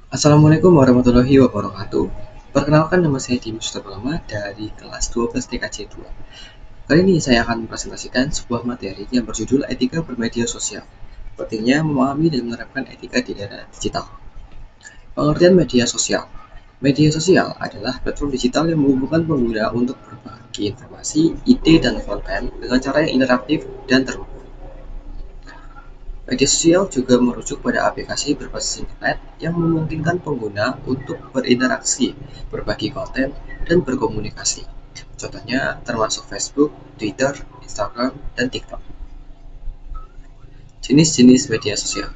Assalamualaikum warahmatullahi wabarakatuh. Perkenalkan, nama saya Dimas Pratama dari kelas 12 TKJ 2. Kali ini saya akan mempresentasikan sebuah materi yang berjudul Etika Bermedia Sosial. Pentingnya memahami dan menerapkan etika di era digital. Pengertian media sosial. Media sosial adalah platform digital yang menghubungkan pengguna untuk berbagi informasi, ide, dan konten dengan cara yang interaktif dan terhubung. Media sosial juga merujuk pada aplikasi berbasis internet yang memungkinkan pengguna untuk berinteraksi, berbagi konten, dan berkomunikasi. Contohnya termasuk Facebook, Twitter, Instagram, dan TikTok. Jenis-jenis media sosial.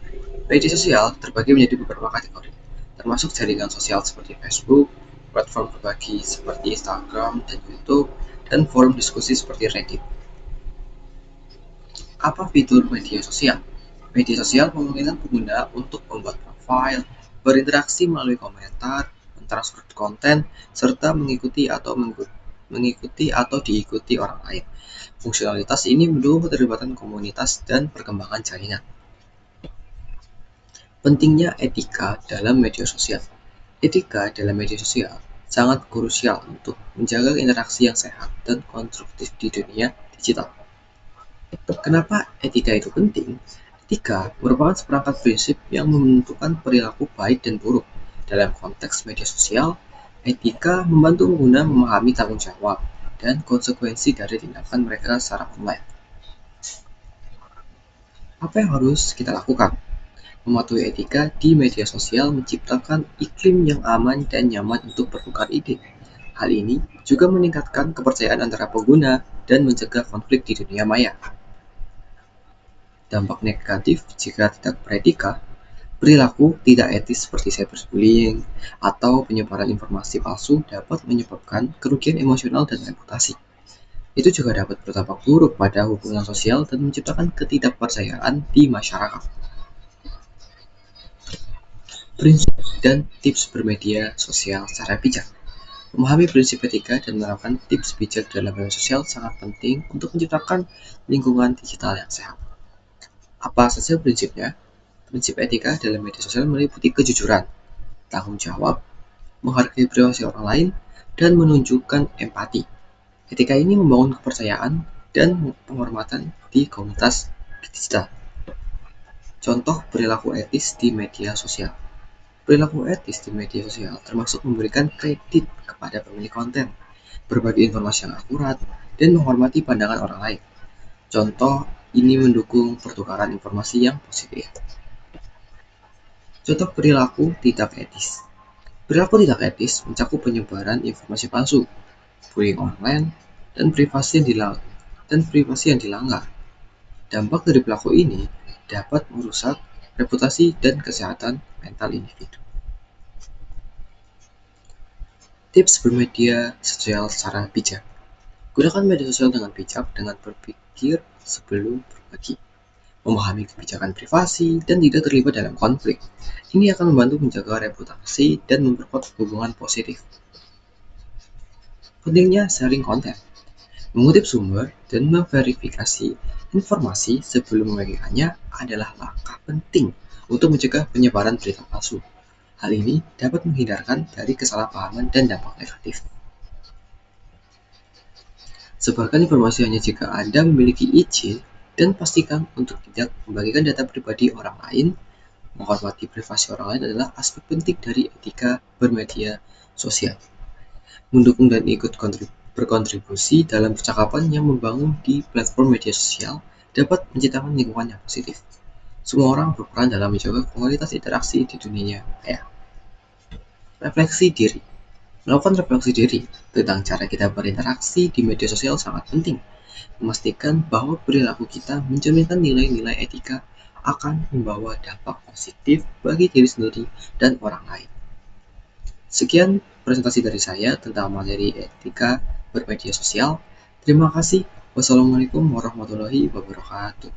Media sosial terbagi menjadi beberapa kategori, termasuk jaringan sosial seperti Facebook, platform berbagi seperti Instagram dan YouTube, dan forum diskusi seperti Reddit. Apa fitur media sosial? Media sosial memungkinkan pengguna untuk membuat profil, berinteraksi melalui komentar, mentransfer konten, serta mengikuti atau diikuti orang lain. Fungsionalitas ini mendukung keterlibatan komunitas dan perkembangan jaringan. Pentingnya etika dalam media sosial. Etika dalam media sosial sangat krusial untuk menjaga interaksi yang sehat dan konstruktif di dunia digital. Kenapa etika itu penting? Etika merupakan seperangkat prinsip yang menentukan perilaku baik dan buruk. Dalam konteks media sosial, etika membantu pengguna memahami tanggung jawab dan konsekuensi dari tindakan mereka secara online. Apa yang harus kita lakukan? Mematuhi etika di media sosial menciptakan iklim yang aman dan nyaman untuk bertukar ide. Hal ini juga meningkatkan kepercayaan antara pengguna dan mencegah konflik di dunia maya. Dampak negatif jika tidak beretika, perilaku tidak etis seperti cyberbullying atau penyebaran informasi palsu dapat menyebabkan kerugian emosional dan reputasi. Itu juga dapat berdampak buruk pada hubungan sosial dan menciptakan ketidakpercayaan di masyarakat. Prinsip dan tips bermedia sosial secara bijak. Memahami prinsip etika dan menerapkan tips bijak dalam media sosial sangat penting untuk menciptakan lingkungan digital yang sehat. Apa saja prinsipnya? Prinsip etika dalam media sosial meliputi kejujuran, tanggung jawab, menghargai privasi orang lain, dan menunjukkan empati. Etika ini membangun kepercayaan dan penghormatan di komunitas digital. Contoh perilaku etis di media sosial. Perilaku etis di media sosial termasuk memberikan kredit kepada pemilik konten, berbagi informasi yang akurat, dan menghormati pandangan orang lain. Contoh ini mendukung pertukaran informasi yang positif. Contoh perilaku tidak etis. Perilaku tidak etis mencakup penyebaran informasi palsu, bullying online, dan privasi yang dilanggar. Dampak dari perilaku ini dapat merusak reputasi dan kesehatan mental individu. Tips bermedia sosial secara bijak. Gunakan media sosial dengan bijak dengan berpikir sebelum berbagi, memahami kebijakan privasi, dan tidak terlibat dalam konflik. Ini akan membantu menjaga reputasi dan memperkuat hubungan positif. Pentingnya sharing konten. Mengutip sumber dan memverifikasi informasi sebelum membagikannya adalah langkah penting untuk mencegah penyebaran berita palsu. Hal ini dapat menghindarkan dari kesalahpahaman dan dampak negatif. Sebarkan informasi hanya jika Anda memiliki izin dan pastikan untuk tidak membagikan data pribadi orang lain. Menghormati privasi orang lain adalah aspek penting dari etika bermedia sosial. Mendukung dan ikut berkontribusi dalam percakapan yang membangun di platform media sosial dapat menciptakan lingkungan yang positif. Semua orang berperan dalam menjaga kualitas interaksi di dunia maya. Refleksi diri. Melakukan refleksi diri tentang cara kita berinteraksi di media sosial sangat penting. Memastikan bahwa perilaku kita mencerminkan nilai-nilai etika akan membawa dampak positif bagi diri sendiri dan orang lain. Sekian presentasi dari saya tentang materi etika bermedia sosial. Terima kasih. Wassalamualaikum warahmatullahi wabarakatuh.